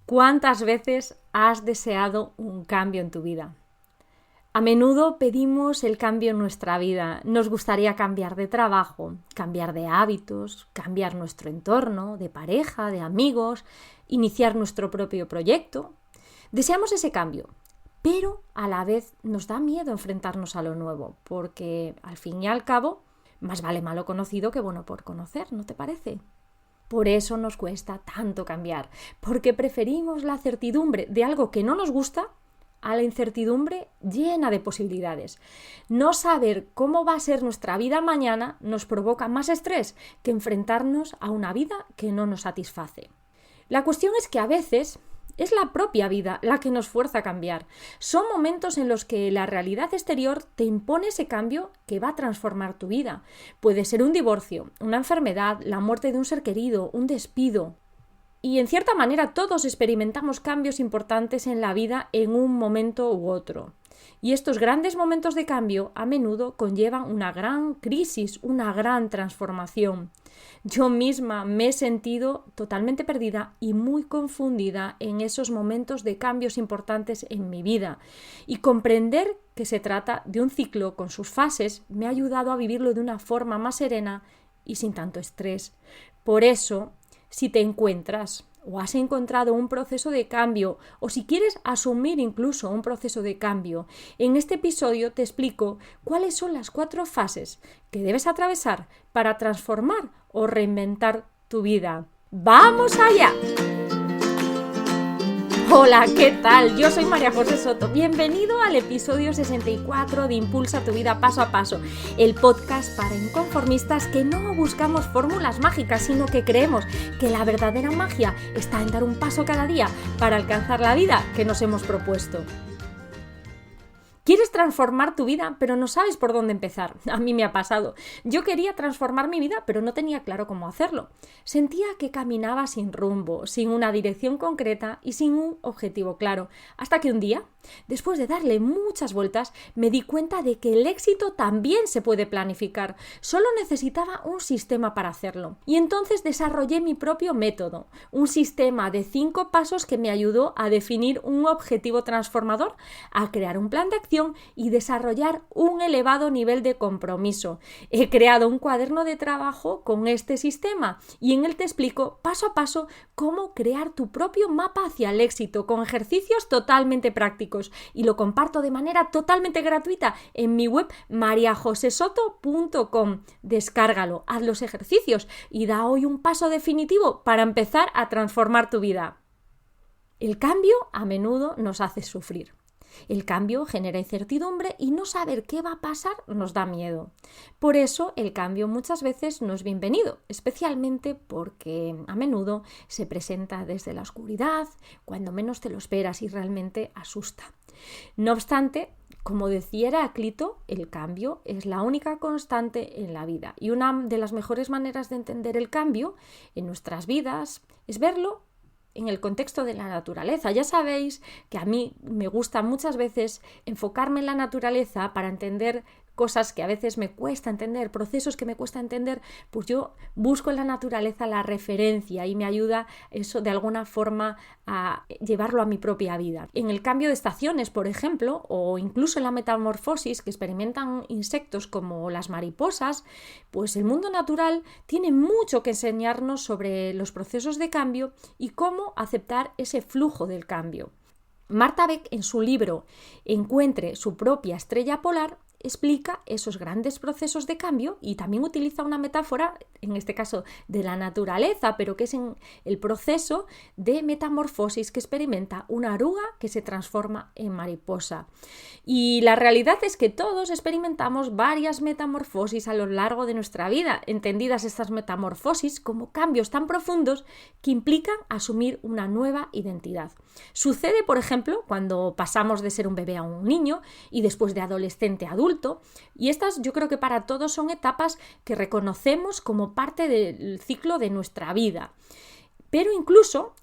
¿Cuántas veces has deseado un cambio en tu vida? A menudo pedimos el cambio en nuestra vida. Nos gustaría cambiar de trabajo, cambiar de hábitos, cambiar nuestro entorno, de pareja, de amigos, iniciar nuestro propio proyecto. Deseamos ese cambio, pero a la vez nos da miedo enfrentarnos a lo nuevo, porque al fin y al cabo, más vale malo conocido que bueno por conocer, ¿no te parece? Por eso nos cuesta tanto cambiar, porque preferimos la certidumbre de algo que no nos gusta a la incertidumbre llena de posibilidades. No saber cómo va a ser nuestra vida mañana nos provoca más estrés que enfrentarnos a una vida que no nos satisface. La cuestión es que a veces es la propia vida la que nos fuerza a cambiar. Son momentos en los que la realidad exterior te impone ese cambio que va a transformar tu vida. Puede ser un divorcio, una enfermedad, la muerte de un ser querido, un despido. Y en cierta manera todos experimentamos cambios importantes en la vida en un momento u otro. Y estos grandes momentos de cambio a menudo conllevan una gran crisis, una gran transformación. Yo misma me he sentido totalmente perdida y muy confundida en esos momentos de cambios importantes en mi vida. Y comprender que se trata de un ciclo con sus fases me ha ayudado a vivirlo de una forma más serena y sin tanto estrés. Por eso, si te encuentras o has encontrado un proceso de cambio o si quieres asumir incluso un proceso de cambio, en este episodio te explico cuáles son las 4 fases que debes atravesar para transformar o reinventar tu vida. ¡Vamos allá! Hola, ¿qué tal? Yo soy María José Soto. Bienvenido al episodio 64 de Impulsa tu vida paso a paso, el podcast para inconformistas que no buscamos fórmulas mágicas, sino que creemos que la verdadera magia está en dar un paso cada día para alcanzar la vida que nos hemos propuesto. ¿Quieres transformar tu vida, pero no sabes por dónde empezar? A mí me ha pasado. Yo quería transformar mi vida, pero no tenía claro cómo hacerlo. Sentía que caminaba sin rumbo, sin una dirección concreta y sin un objetivo claro. Hasta que un día, después de darle muchas vueltas, me di cuenta de que el éxito también se puede planificar. Solo necesitaba un sistema para hacerlo. Y entonces desarrollé mi propio método, un sistema de 5 pasos que me ayudó a definir un objetivo transformador, a crear un plan de acción y desarrollar un elevado nivel de compromiso. He creado un cuaderno de trabajo con este sistema y en él te explico paso a paso cómo crear tu propio mapa hacia el éxito con ejercicios totalmente prácticos y lo comparto de manera totalmente gratuita en mi web mariajosesoto.com. Descárgalo, haz los ejercicios y da hoy un paso definitivo para empezar a transformar tu vida. El cambio a menudo nos hace sufrir. El cambio genera incertidumbre y no saber qué va a pasar nos da miedo. Por eso el cambio muchas veces no es bienvenido, especialmente porque a menudo se presenta desde la oscuridad, cuando menos te lo esperas y realmente asusta. No obstante, como decía Heráclito, el cambio es la única constante en la vida y una de las mejores maneras de entender el cambio en nuestras vidas es verlo en el contexto de la naturaleza. Ya sabéis que a mí me gusta muchas veces enfocarme en la naturaleza para entender cosas que a veces me cuesta entender, procesos que me cuesta entender, pues yo busco en la naturaleza la referencia y me ayuda eso de alguna forma a llevarlo a mi propia vida. En el cambio de estaciones, por ejemplo, o incluso en la metamorfosis que experimentan insectos como las mariposas, pues el mundo natural tiene mucho que enseñarnos sobre los procesos de cambio y cómo aceptar ese flujo del cambio. Marta Beck, en su libro Encuentre su propia estrella polar, explica esos grandes procesos de cambio y también utiliza una metáfora, en este caso de la naturaleza, pero que es en el proceso de metamorfosis que experimenta una oruga que se transforma en mariposa. Y la realidad es que todos experimentamos varias metamorfosis a lo largo de nuestra vida, entendidas estas metamorfosis como cambios tan profundos que implican asumir una nueva identidad. Sucede, por ejemplo, cuando pasamos de ser un bebé a un niño y después de adolescente a adulto, y estas yo creo que para todos son etapas que reconocemos como parte del ciclo de nuestra vida. Pero incluso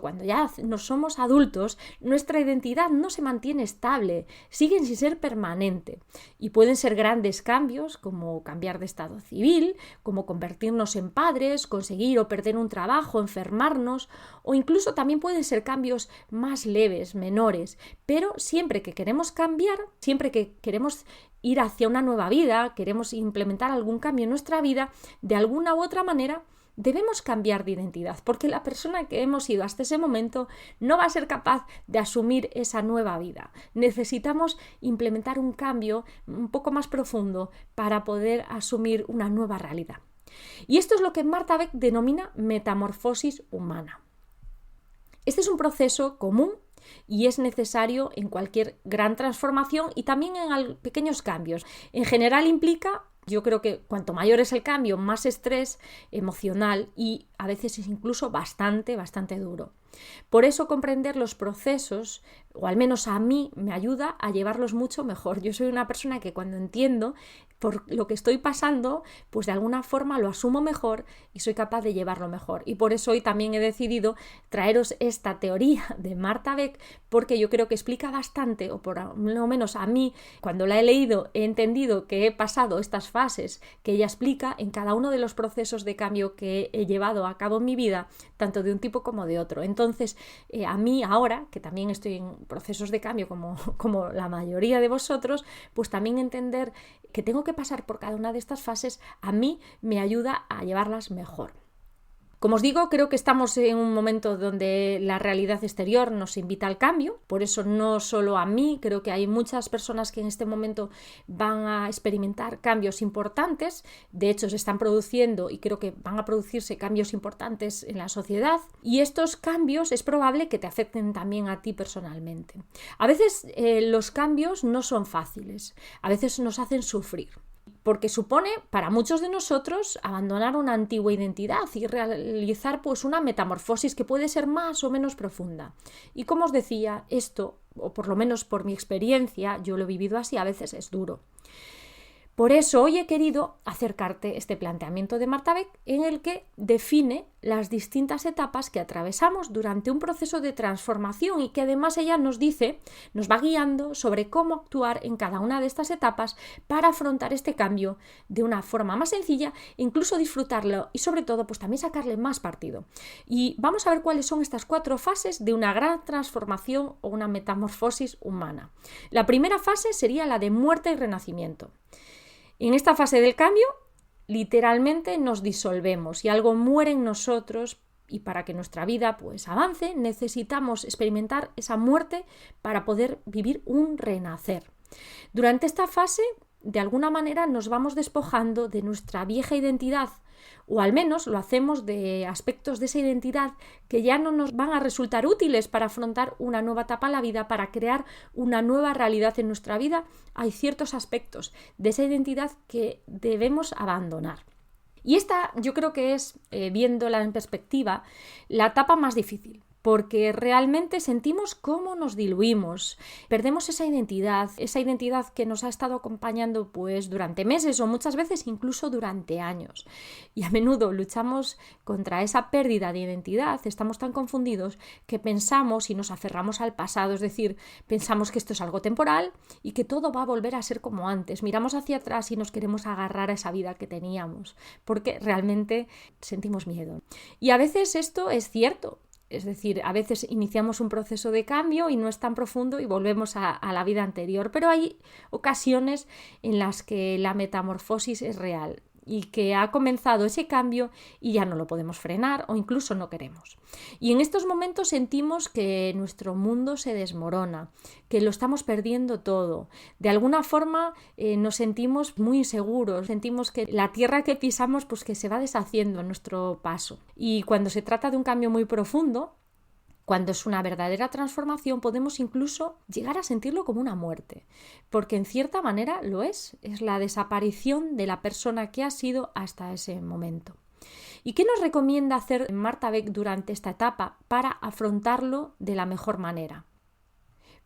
cuando ya no somos adultos, nuestra identidad no se mantiene estable, siguen sin ser permanente. Y pueden ser grandes cambios, como cambiar de estado civil, como convertirnos en padres, conseguir o perder un trabajo, enfermarnos, o incluso también pueden ser cambios más leves, menores. Pero siempre que queremos cambiar, siempre que queremos ir hacia una nueva vida, queremos implementar algún cambio en nuestra vida, de alguna u otra manera, debemos cambiar de identidad, porque la persona que hemos sido hasta ese momento no va a ser capaz de asumir esa nueva vida. Necesitamos implementar un cambio un poco más profundo para poder asumir una nueva realidad. Y esto es lo que Marta Beck denomina metamorfosis humana. Este es un proceso común y es necesario en cualquier gran transformación y también en pequeños cambios. En general implica, yo creo que cuanto mayor es el cambio, más estrés emocional y a veces es incluso bastante duro. Por eso comprender los procesos, o al menos a mí, me ayuda a llevarlos mucho mejor. Yo soy una persona que cuando entiendo por lo que estoy pasando, pues de alguna forma lo asumo mejor y soy capaz de llevarlo mejor. Y por eso hoy también he decidido traeros esta teoría de Marta Beck, porque yo creo que explica bastante, o por lo menos a mí, cuando la he leído, he entendido que he pasado estas fases que ella explica en cada uno de los procesos de cambio que he llevado a cabo en mi vida, tanto de un tipo como de otro. Entonces, a mí ahora, que también estoy en procesos de cambio como la mayoría de vosotros, pues también entender que tengo que pasar por cada una de estas fases, a mí me ayuda a llevarlas mejor. Como os digo, creo que estamos en un momento donde la realidad exterior nos invita al cambio, por eso no solo a mí, creo que hay muchas personas que en este momento van a experimentar cambios importantes, de hecho se están produciendo y creo que van a producirse cambios importantes en la sociedad y estos cambios es probable que te afecten también a ti personalmente. A veces los cambios no son fáciles, a veces nos hacen sufrir, porque supone para muchos de nosotros abandonar una antigua identidad y realizar pues una metamorfosis que puede ser más o menos profunda. Y como os decía, esto, o por lo menos por mi experiencia, yo lo he vivido así, a veces es duro. Por eso hoy he querido acercarte este planteamiento de Marta Beck en el que define las distintas etapas que atravesamos durante un proceso de transformación y que además ella nos dice, nos va guiando sobre cómo actuar en cada una de estas etapas para afrontar este cambio de una forma más sencilla e incluso disfrutarlo y sobre todo pues también sacarle más partido. Y vamos a ver cuáles son estas 4 fases de una gran transformación o una metamorfosis humana. La primera fase sería la de muerte y renacimiento. En esta fase del cambio, literalmente nos disolvemos y algo muere en nosotros y para que nuestra vida pues avance necesitamos experimentar esa muerte para poder vivir un renacer. Durante esta fase, de alguna manera nos vamos despojando de nuestra vieja identidad o al menos lo hacemos de aspectos de esa identidad que ya no nos van a resultar útiles para afrontar una nueva etapa en la vida, para crear una nueva realidad en nuestra vida. Hay ciertos aspectos de esa identidad que debemos abandonar. Y esta yo creo que es, viéndola en perspectiva, la etapa más difícil. Porque realmente sentimos cómo nos diluimos, perdemos esa identidad que nos ha estado acompañando pues durante meses o muchas veces incluso durante años. Y a menudo luchamos contra esa pérdida de identidad, estamos tan confundidos que pensamos y nos aferramos al pasado, es decir, pensamos que esto es algo temporal y que todo va a volver a ser como antes. Miramos hacia atrás y nos queremos agarrar a esa vida que teníamos, porque realmente sentimos miedo. Y a veces esto es cierto. Es decir, a veces iniciamos un proceso de cambio y no es tan profundo y volvemos a la vida anterior, pero hay ocasiones en las que la metamorfosis es real y que ha comenzado ese cambio y ya no lo podemos frenar o incluso no queremos. Y en estos momentos sentimos que nuestro mundo se desmorona, que lo estamos perdiendo todo. De alguna forma nos sentimos muy inseguros, sentimos que la tierra que pisamos pues que se va deshaciendo a nuestro paso. Y cuando se trata de un cambio muy profundo, cuando es una verdadera transformación, podemos incluso llegar a sentirlo como una muerte, porque en cierta manera lo es la desaparición de la persona que ha sido hasta ese momento. ¿Y qué nos recomienda hacer Marta Beck durante esta etapa para afrontarlo de la mejor manera?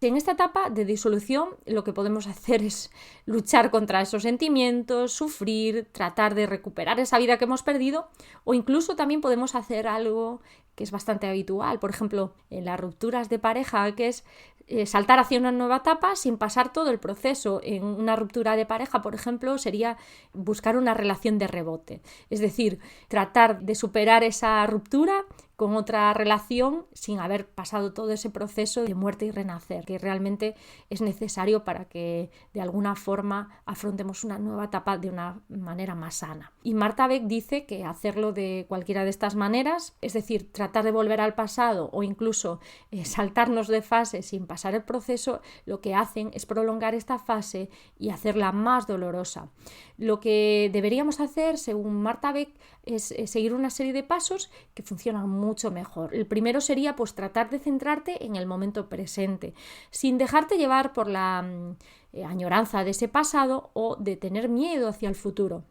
En esta etapa de disolución lo que podemos hacer es luchar contra esos sentimientos, sufrir, tratar de recuperar esa vida que hemos perdido, o incluso también podemos hacer algo que es bastante habitual, por ejemplo, en las rupturas de pareja, que es saltar hacia una nueva etapa sin pasar todo el proceso. En una ruptura de pareja, por ejemplo, sería buscar una relación de rebote, es decir, tratar de superar esa ruptura con otra relación sin haber pasado todo ese proceso de muerte y renacer, que realmente es necesario para que de alguna forma afrontemos una nueva etapa de una manera más sana. Y Marta Beck dice que hacerlo de cualquiera de estas maneras, es decir, tratar de volver al pasado o incluso saltarnos de fase sin pasar el proceso, lo que hacen es prolongar esta fase y hacerla más dolorosa. Lo que deberíamos hacer, según Marta Beck, es seguir una serie de pasos que funcionan mucho mejor. El primero sería pues tratar de centrarte en el momento presente, sin dejarte llevar por la añoranza de ese pasado o de tener miedo hacia el futuro.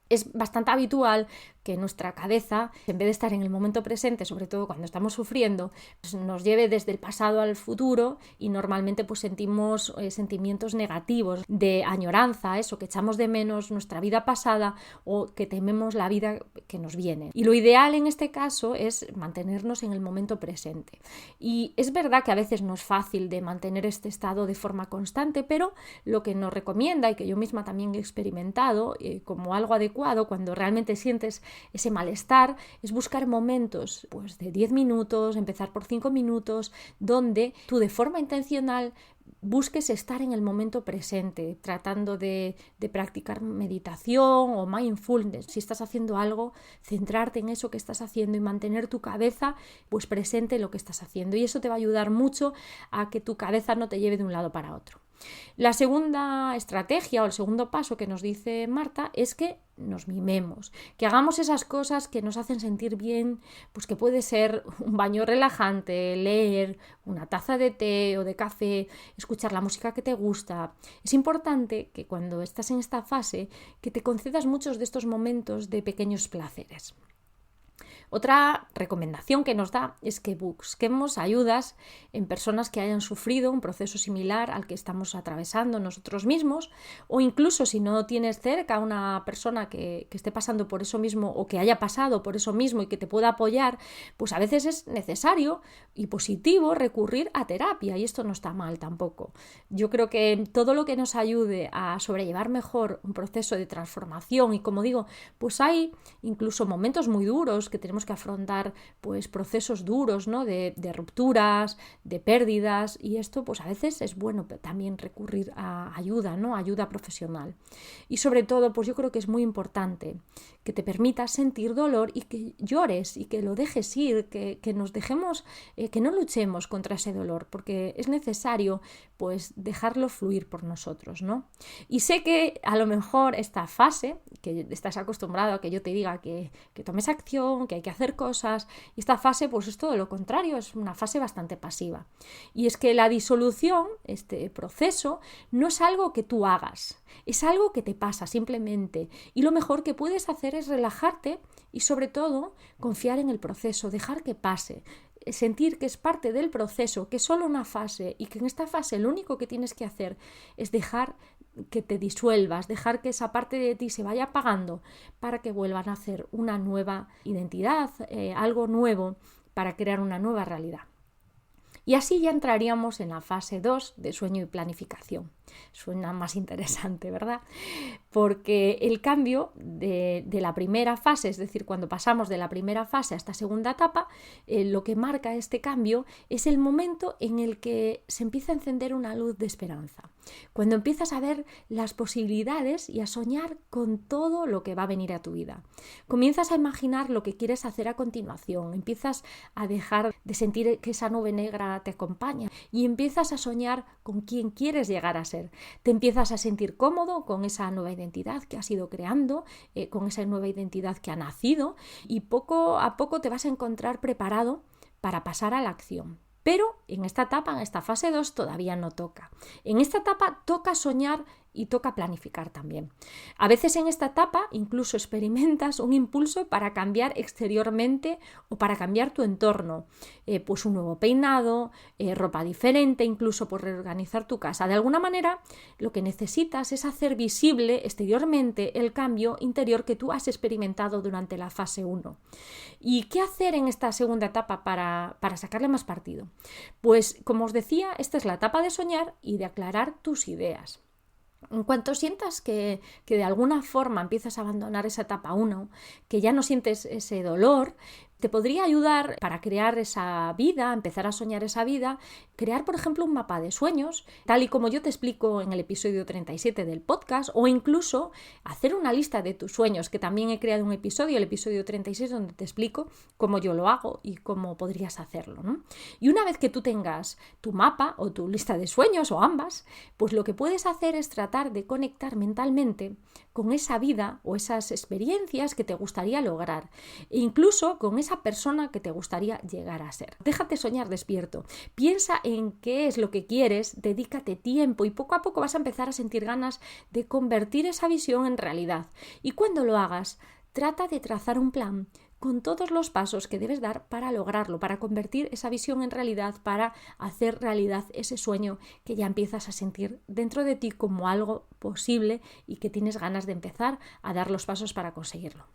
Es bastante habitual que nuestra cabeza, en vez de estar en el momento presente, sobre todo cuando estamos sufriendo, pues nos lleve desde el pasado al futuro y normalmente pues sentimos sentimientos negativos de añoranza, eso, que echamos de menos nuestra vida pasada o que tememos la vida que nos viene. Y lo ideal en este caso es mantenernos en el momento presente. Y es verdad que a veces no es fácil de mantener este estado de forma constante, pero lo que nos recomienda y que yo misma también he experimentado como algo adecuado cuando realmente sientes ese malestar es buscar momentos pues de 10 minutos, empezar por 5 minutos, donde tú de forma intencional busques estar en el momento presente, tratando de practicar meditación o mindfulness. Si estás haciendo algo, centrarte en eso que estás haciendo y mantener tu cabeza pues presente en lo que estás haciendo. Y eso te va a ayudar mucho a que tu cabeza no te lleve de un lado para otro. La segunda estrategia o el segundo paso que nos dice Marta es que nos mimemos, que hagamos esas cosas que nos hacen sentir bien, pues que puede ser un baño relajante, leer, una taza de té o de café, escuchar la música que te gusta. Es importante que cuando estás en esta fase que te concedas muchos de estos momentos de pequeños placeres. Otra recomendación que nos da es que busquemos ayudas en personas que hayan sufrido un proceso similar al que estamos atravesando nosotros mismos, o incluso si no tienes cerca a una persona que esté pasando por eso mismo o que haya pasado por eso mismo y que te pueda apoyar, pues a veces es necesario y positivo recurrir a terapia, y esto no está mal tampoco. Yo creo que todo lo que nos ayude a sobrellevar mejor un proceso de transformación, y como digo, pues hay incluso momentos muy duros que tenemos que afrontar pues procesos duros, ¿no? de rupturas, de pérdidas, y esto pues a veces es bueno también recurrir a ayuda, ¿no? Ayuda profesional. Y sobre todo pues yo creo que es muy importante que te permitas sentir dolor y que llores y que lo dejes ir, que nos dejemos, que no luchemos contra ese dolor, porque es necesario pues dejarlo fluir por nosotros, ¿no? Y sé que a lo mejor esta fase, que estás acostumbrado a que yo te diga que tomes acción, que hay que hacer cosas, y esta fase pues es todo lo contrario, es una fase bastante pasiva. Y es que la disolución, este proceso, no es algo que tú hagas, es algo que te pasa simplemente, y lo mejor que puedes hacer es relajarte y sobre todo confiar en el proceso, dejar que pase, sentir que es parte del proceso, que es solo una fase y que en esta fase lo único que tienes que hacer es dejar que te disuelvas, dejar que esa parte de ti se vaya apagando para que vuelvan a hacer una nueva identidad, algo nuevo para crear una nueva realidad. Y así ya entraríamos en la fase 2 de sueño y planificación. Suena más interesante, ¿verdad? Porque el cambio de la primera fase, es decir, cuando pasamos de la primera fase a esta segunda etapa, lo que marca este cambio es el momento en el que se empieza a encender una luz de esperanza. Cuando empiezas a ver las posibilidades y a soñar con todo lo que va a venir a tu vida. Comienzas a imaginar lo que quieres hacer a continuación, empiezas a dejar de sentir que esa nube negra te acompaña y empiezas a soñar con quién quieres llegar a ser. Te empiezas a sentir cómodo con esa nueva identidad que has ido creando, con esa nueva identidad que ha nacido, y poco a poco te vas a encontrar preparado para pasar a la acción. Pero en esta etapa, en esta fase 2, todavía no toca. En esta etapa toca soñar y toca planificar también. A veces en esta etapa incluso experimentas un impulso para cambiar exteriormente o para cambiar tu entorno. Pues un nuevo peinado, ropa diferente, incluso por reorganizar tu casa. De alguna manera lo que necesitas es hacer visible exteriormente el cambio interior que tú has experimentado durante la fase 1. ¿Y qué hacer en esta segunda etapa para sacarle más partido? Pues como os decía, esta es la etapa de soñar y de aclarar tus ideas. En cuanto sientas que de alguna forma empiezas a abandonar esa etapa 1, que ya no sientes ese dolor, te podría ayudar para crear esa vida, empezar a soñar esa vida, crear, por ejemplo, un mapa de sueños, tal y como yo te explico en el episodio 37 del podcast, o incluso hacer una lista de tus sueños, que también he creado un episodio, el episodio 36, donde te explico cómo yo lo hago y cómo podrías hacerlo, ¿no? Y una vez que tú tengas tu mapa o tu lista de sueños, o ambas, pues lo que puedes hacer es tratar de conectar mentalmente con esa vida o esas experiencias que te gustaría lograr, e incluso con esa persona que te gustaría llegar a ser. Déjate soñar despierto, piensa en qué es lo que quieres, dedícate tiempo y poco a poco vas a empezar a sentir ganas de convertir esa visión en realidad. Y cuando lo hagas, trata de trazar un plan con todos los pasos que debes dar para lograrlo, para convertir esa visión en realidad, para hacer realidad ese sueño que ya empiezas a sentir dentro de ti como algo posible y que tienes ganas de empezar a dar los pasos para conseguirlo.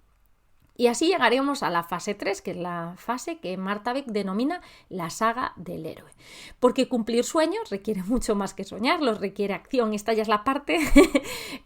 Y así llegaremos a la fase 3, que es la fase que Marta Beck denomina la saga del héroe. Porque cumplir sueños requiere mucho más que soñarlos, requiere acción. Esta ya es la parte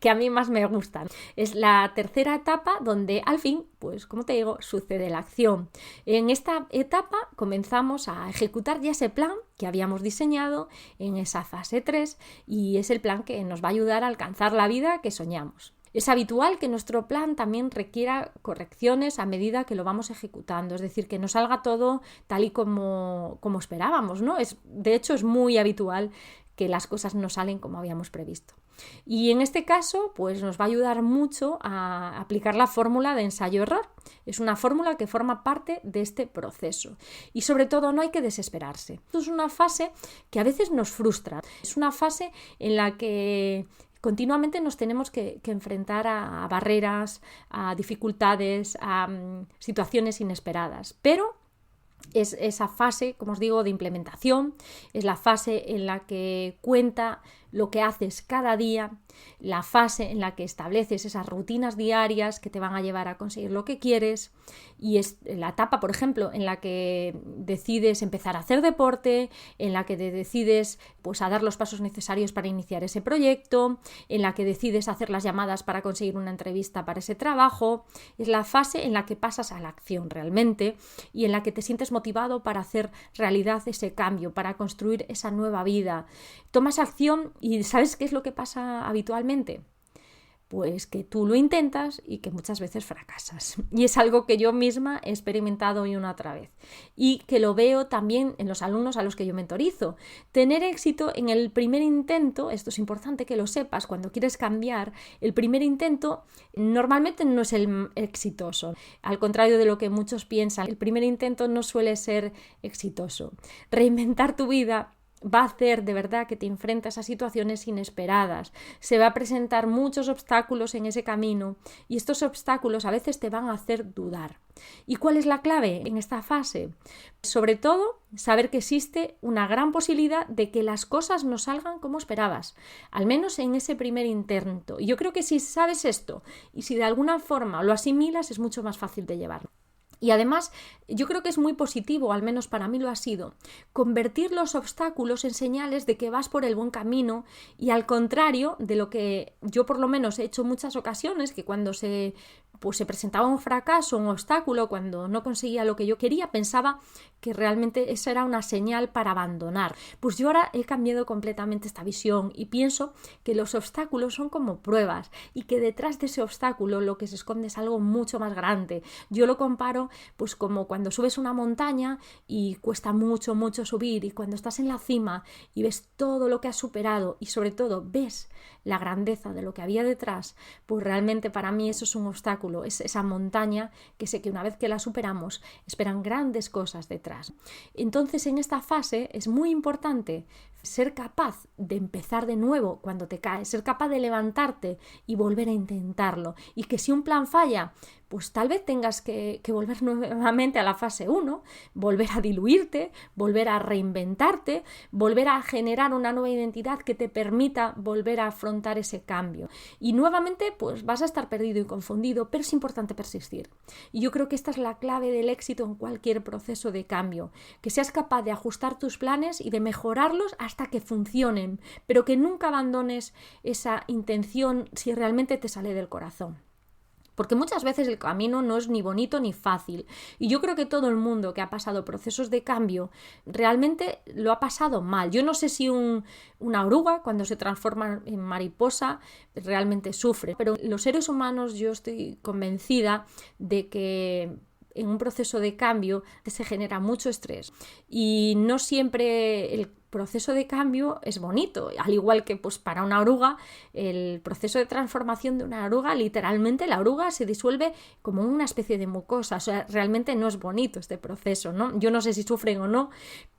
que a mí más me gusta. Es la tercera etapa donde al fin, pues como te digo, sucede la acción. En esta etapa comenzamos a ejecutar ya ese plan que habíamos diseñado en esa fase 3 y es el plan que nos va a ayudar a alcanzar la vida que soñamos. Es habitual que nuestro plan también requiera correcciones a medida que lo vamos ejecutando, es decir, que no salga todo tal y como esperábamos, ¿no? De hecho, es muy habitual que las cosas no salen como habíamos previsto. Y en este caso, pues nos va a ayudar mucho a aplicar la fórmula de ensayo-error. Es una fórmula que forma parte de este proceso. Y sobre todo no hay que desesperarse. Esto es una fase que a veces nos frustra. Es una fase en la que continuamente nos tenemos que enfrentar a barreras, a dificultades, a situaciones inesperadas. Pero es esa fase, como os digo, de implementación, es la fase en la que cuenta lo que haces cada día, la fase en la que estableces esas rutinas diarias que te van a llevar a conseguir lo que quieres, y es la etapa, por ejemplo, en la que decides empezar a hacer deporte, en la que te decides pues a dar los pasos necesarios para iniciar ese proyecto, en la que decides hacer las llamadas para conseguir una entrevista para ese trabajo. Es la fase en la que pasas a la acción realmente y en la que te sientes motivado para hacer realidad ese cambio, para construir esa nueva vida. Tomas acción y ¿sabes qué es lo que pasa habitualmente? Pues que tú lo intentas y que muchas veces fracasas. Y es algo que yo misma he experimentado una otra vez. Y que lo veo también en los alumnos a los que yo mentorizo. Tener éxito en el primer intento, esto es importante que lo sepas, cuando quieres cambiar, el primer intento normalmente no es el exitoso. Al contrario de lo que muchos piensan, el primer intento no suele ser exitoso. Reinventar tu vida va a hacer de verdad que te enfrentas a situaciones inesperadas, se va a presentar muchos obstáculos en ese camino y estos obstáculos a veces te van a hacer dudar. ¿Y cuál es la clave en esta fase? Sobre todo, saber que existe una gran posibilidad de que las cosas no salgan como esperabas, al menos en ese primer intento. Y yo creo que si sabes esto y si de alguna forma lo asimilas, es mucho más fácil de llevar. Y además, yo creo que es muy positivo, al menos para mí lo ha sido, convertir los obstáculos en señales de que vas por el buen camino y al contrario de lo que yo por lo menos he hecho en muchas ocasiones, que cuando se presentaba un fracaso, un obstáculo, cuando no conseguía lo que yo quería, pensaba que realmente eso era una señal para abandonar. Pues yo ahora he cambiado completamente esta visión y pienso que los obstáculos son como pruebas y que detrás de ese obstáculo lo que se esconde es algo mucho más grande. Yo lo comparo pues como cuando subes una montaña y cuesta mucho subir, y cuando estás en la cima y ves todo lo que has superado y sobre todo ves la grandeza de lo que había detrás, pues realmente para mí eso es un obstáculo obstáculo, es esa montaña que sé que una vez que la superamos esperan grandes cosas detrás. Entonces en esta fase es muy importante ser capaz de empezar de nuevo cuando te caes, ser capaz de levantarte y volver a intentarlo. Y que si un plan falla, pues tal vez tengas que volver nuevamente a la fase 1, volver a diluirte, volver a reinventarte, volver a generar una nueva identidad que te permita volver a afrontar ese cambio. Y nuevamente pues vas a estar perdido y confundido, pero es importante persistir. Y yo creo que esta es la clave del éxito en cualquier proceso de cambio, que seas capaz de ajustar tus planes y de mejorarlos hasta que funcionen, pero que nunca abandones esa intención si realmente te sale del corazón. Porque muchas veces el camino no es ni bonito ni fácil. Y yo creo que todo el mundo que ha pasado procesos de cambio realmente lo ha pasado mal. Yo no sé si una oruga, cuando se transforma en mariposa, realmente sufre. Pero los seres humanos, yo estoy convencida de que en un proceso de cambio se genera mucho estrés. Y no siempre el proceso de cambio es bonito, al igual que pues para una oruga, el proceso de transformación de una oruga, literalmente la oruga se disuelve como una especie de mucosa, o sea, realmente no es bonito este proceso, ¿no? Yo no sé si sufren o no,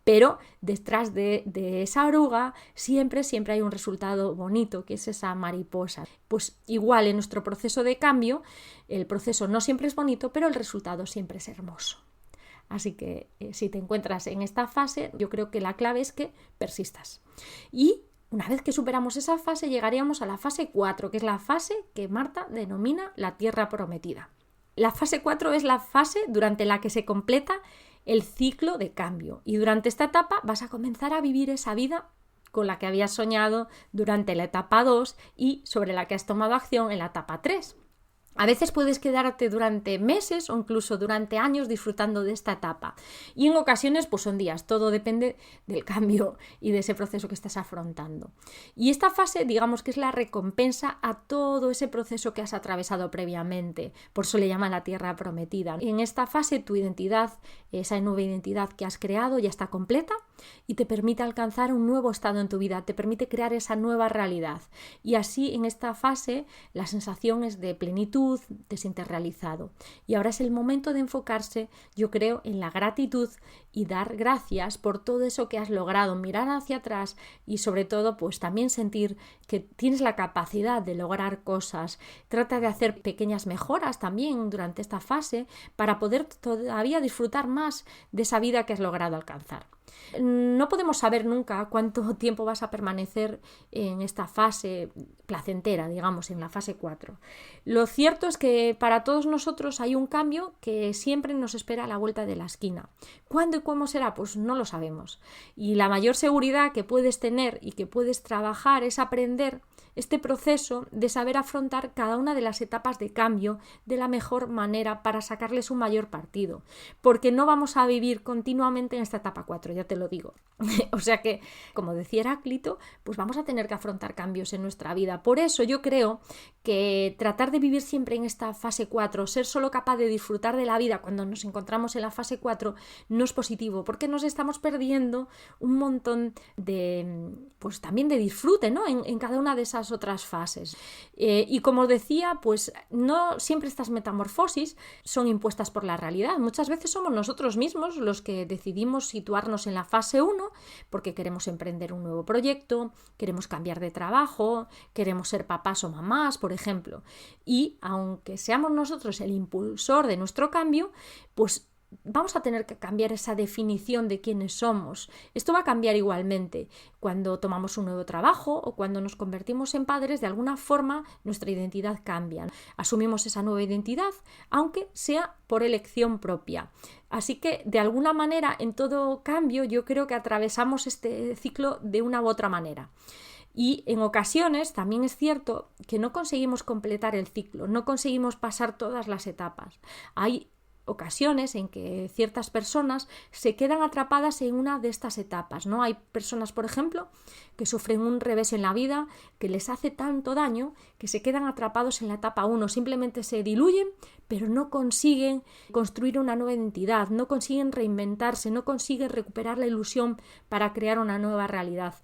pero detrás de esa oruga siempre hay un resultado bonito, que es esa mariposa. Pues igual en nuestro proceso de cambio, el proceso no siempre es bonito, pero el resultado siempre es hermoso. Así que si te encuentras en esta fase, yo creo que la clave es que persistas. Y una vez que superamos esa fase, llegaríamos a la fase 4, que es la fase que Marta denomina la tierra prometida. La fase 4 es la fase durante la que se completa el ciclo de cambio. Y durante esta etapa vas a comenzar a vivir esa vida con la que habías soñado durante la etapa 2 y sobre la que has tomado acción en la etapa 3. A veces puedes quedarte durante meses o incluso durante años disfrutando de esta etapa. Y en ocasiones pues son días, todo depende del cambio y de ese proceso que estás afrontando. Y esta fase, digamos que es la recompensa a todo ese proceso que has atravesado previamente. Por eso le llaman la tierra prometida. En esta fase tu identidad, esa nueva identidad que has creado ya está completa y te permite alcanzar un nuevo estado en tu vida, te permite crear esa nueva realidad. Y así en esta fase la sensación es de plenitud, te sientes realizado. Y ahora es el momento de enfocarse, yo creo, en la gratitud y dar gracias por todo eso que has logrado, mirar hacia atrás y sobre todo pues también sentir que tienes la capacidad de lograr cosas. Trata de hacer pequeñas mejoras también durante esta fase para poder todavía disfrutar más de esa vida que has logrado alcanzar. No podemos saber nunca cuánto tiempo vas a permanecer en esta fase placentera, digamos, en la fase 4. Lo cierto es que para todos nosotros hay un cambio que siempre nos espera a la vuelta de la esquina. ¿Cuándo y cómo será? Pues no lo sabemos. Y la mayor seguridad que puedes tener y que puedes trabajar es aprender este proceso de saber afrontar cada una de las etapas de cambio de la mejor manera para sacarles un mayor partido. Porque no vamos a vivir continuamente en esta etapa 4, ya te lo digo. O sea que, como decía Heráclito, pues vamos a tener que afrontar cambios en nuestra vida. Por eso yo creo que tratar de vivir siempre en esta fase 4, ser solo capaz de disfrutar de la vida cuando nos encontramos en la fase 4, no es positivo, porque nos estamos perdiendo un montón de, pues también de disfrute, ¿no? En cada una de esas otras fases. Y como os decía, pues no siempre estas metamorfosis son impuestas por la realidad. Muchas veces somos nosotros mismos los que decidimos situarnos en la fase 1 porque queremos emprender un nuevo proyecto, queremos cambiar de trabajo, queremos ser papás o mamás, por ejemplo. Y aunque seamos nosotros el impulsor de nuestro cambio, pues vamos a tener que cambiar esa definición de quiénes somos. Esto va a cambiar igualmente. Cuando tomamos un nuevo trabajo o cuando nos convertimos en padres, de alguna forma nuestra identidad cambia. Asumimos esa nueva identidad, aunque sea por elección propia. Así que, de alguna manera, en todo cambio, yo creo que atravesamos este ciclo de una u otra manera. Y en ocasiones también es cierto que no conseguimos completar el ciclo, no conseguimos pasar todas las etapas. Hay ocasiones en que ciertas personas se quedan atrapadas en una de estas etapas, ¿no? Hay personas, por ejemplo, que sufren un revés en la vida que les hace tanto daño que se quedan atrapados en la etapa 1, simplemente se diluyen, pero no consiguen construir una nueva identidad, no consiguen reinventarse, no consiguen recuperar la ilusión para crear una nueva realidad.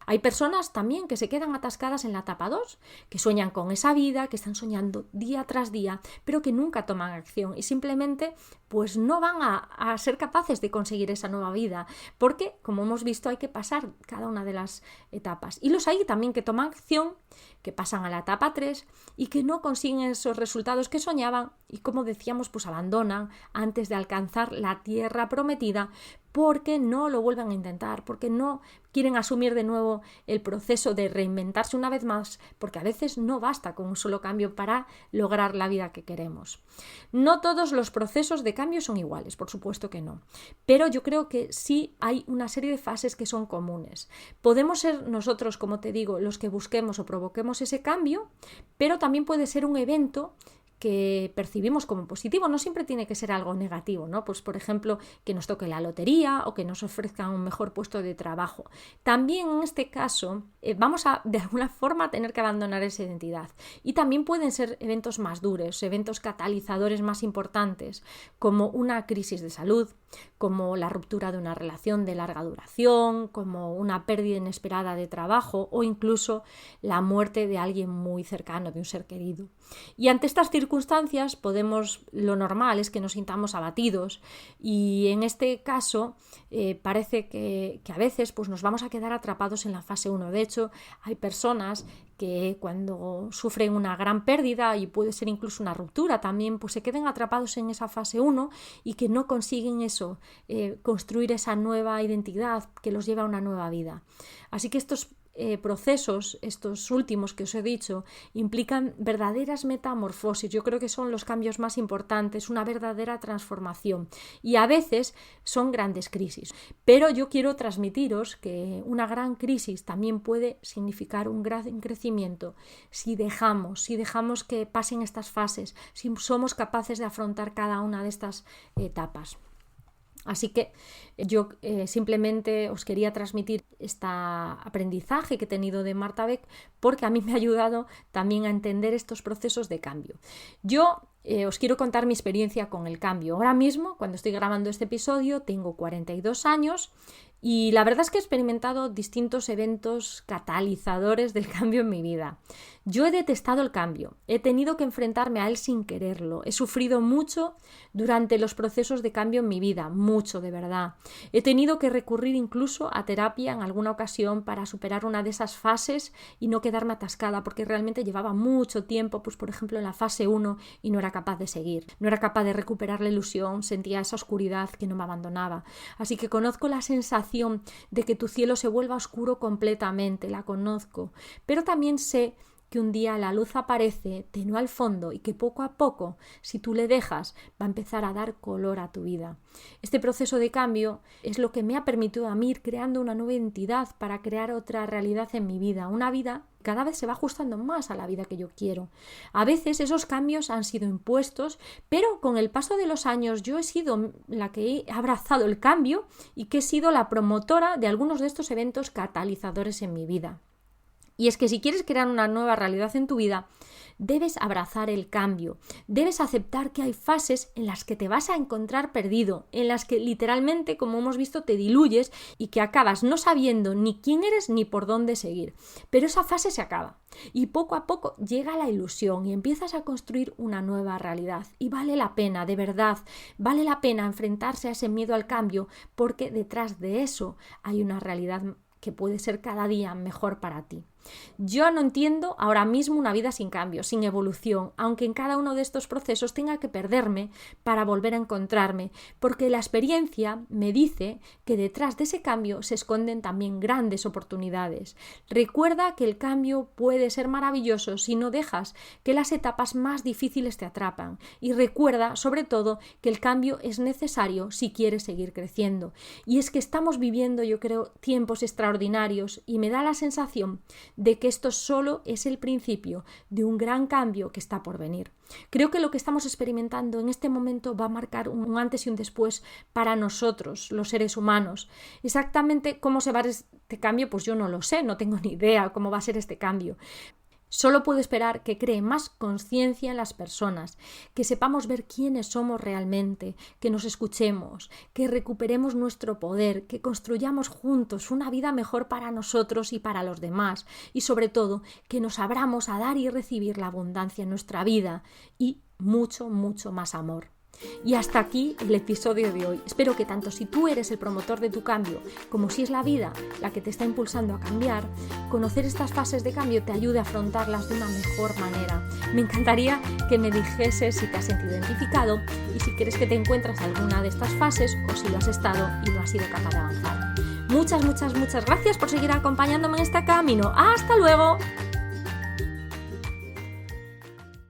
Hay personas también que se quedan atascadas en la etapa 2, que sueñan con esa vida, que están soñando día tras día, pero que nunca toman acción y simplemente pues no van a ser capaces de conseguir esa nueva vida, porque como hemos visto hay que pasar cada una de las etapas. Y los hay también que toman acción, que pasan a la etapa 3 y que no consiguen esos resultados que soñaban y, como decíamos, pues abandonan antes de alcanzar la tierra prometida, porque no lo vuelven a intentar, porque no quieren asumir de nuevo el proceso de reinventarse una vez más, porque a veces no basta con un solo cambio para lograr la vida que queremos. No todos los procesos de cambio son iguales, por supuesto que no, pero yo creo que sí hay una serie de fases que son comunes. Podemos ser nosotros, como te digo, los que busquemos o provoquemos ese cambio, pero también puede ser un evento que percibimos como positivo, no siempre tiene que ser algo negativo, ¿no? Pues por ejemplo, que nos toque la lotería o que nos ofrezcan un mejor puesto de trabajo. También en este caso vamos a de alguna forma tener que abandonar esa identidad. Y también pueden ser eventos más duros, eventos catalizadores más importantes, como una crisis de salud, como la ruptura de una relación de larga duración, como una pérdida inesperada de trabajo o incluso la muerte de alguien muy cercano, de un ser querido. Y ante estas circunstancias lo normal es que nos sintamos abatidos y en este caso parece que a veces pues, nos vamos a quedar atrapados en la fase 1. De hecho, hay personas que cuando sufren una gran pérdida y puede ser incluso una ruptura también, pues se queden atrapados en esa fase 1 y que no consiguen eso, construir esa nueva identidad que los lleva a una nueva vida. Así que estos procesos, estos últimos que os he dicho, implican verdaderas metamorfosis. Yo creo que son los cambios más importantes, una verdadera transformación y a veces son grandes crisis. Pero yo quiero transmitiros que una gran crisis también puede significar un gran crecimiento si dejamos que pasen estas fases, si somos capaces de afrontar cada una de estas etapas. Así que yo simplemente os quería transmitir este aprendizaje que he tenido de Marta Beck porque a mí me ha ayudado también a entender estos procesos de cambio. Yo os quiero contar mi experiencia con el cambio. Ahora mismo, cuando estoy grabando este episodio, tengo 42 años y la verdad es que he experimentado distintos eventos catalizadores del cambio en mi vida. Yo he detestado el cambio, he tenido que enfrentarme a él sin quererlo, he sufrido mucho durante los procesos de cambio en mi vida, mucho de verdad. He tenido que recurrir incluso a terapia en alguna ocasión para superar una de esas fases y no quedarme atascada, porque realmente llevaba mucho tiempo, pues por ejemplo en la fase 1 y no era capaz de seguir, no era capaz de recuperar la ilusión, sentía esa oscuridad que no me abandonaba. Así que conozco la sensación de que tu cielo se vuelva oscuro completamente, la conozco, pero también sé que un día la luz aparece tenue al fondo y que poco a poco, si tú le dejas, va a empezar a dar color a tu vida. Este proceso de cambio es lo que me ha permitido a mí ir creando una nueva identidad para crear otra realidad en mi vida, una vida que cada vez se va ajustando más a la vida que yo quiero. A veces esos cambios han sido impuestos, pero con el paso de los años yo he sido la que he abrazado el cambio y que he sido la promotora de algunos de estos eventos catalizadores en mi vida. Y es que si quieres crear una nueva realidad en tu vida, debes abrazar el cambio, debes aceptar que hay fases en las que te vas a encontrar perdido, en las que literalmente, como hemos visto, te diluyes y que acabas no sabiendo ni quién eres ni por dónde seguir. Pero esa fase se acaba y poco a poco llega la ilusión y empiezas a construir una nueva realidad. Y vale la pena, de verdad, vale la pena enfrentarse a ese miedo al cambio, porque detrás de eso hay una realidad que puede ser cada día mejor para ti. Yo no entiendo ahora mismo una vida sin cambio, sin evolución, aunque en cada uno de estos procesos tenga que perderme para volver a encontrarme, porque la experiencia me dice que detrás de ese cambio se esconden también grandes oportunidades. Recuerda que el cambio puede ser maravilloso si no dejas que las etapas más difíciles te atrapan, y recuerda sobre todo que el cambio es necesario si quieres seguir creciendo. Y es que estamos viviendo, yo creo, tiempos extraordinarios y me da la sensación de que esto solo es el principio de un gran cambio que está por venir. Creo que lo que estamos experimentando en este momento va a marcar un antes y un después para nosotros, los seres humanos. Exactamente cómo se va a dar este cambio, pues yo no lo sé, no tengo ni idea cómo va a ser este cambio. Solo puedo esperar que cree más conciencia en las personas, que sepamos ver quiénes somos realmente, que nos escuchemos, que recuperemos nuestro poder, que construyamos juntos una vida mejor para nosotros y para los demás, y sobre todo que nos abramos a dar y recibir la abundancia en nuestra vida y mucho, mucho más amor. Y hasta aquí el episodio de hoy. Espero que tanto si tú eres el promotor de tu cambio como si es la vida la que te está impulsando a cambiar, conocer estas fases de cambio te ayude a afrontarlas de una mejor manera. Me encantaría que me dijeses si te has sentido identificado y si quieres que te encuentres alguna de estas fases o si lo has estado y no has sido capaz de avanzar. Muchas gracias por seguir acompañándome en este camino. ¡Hasta luego!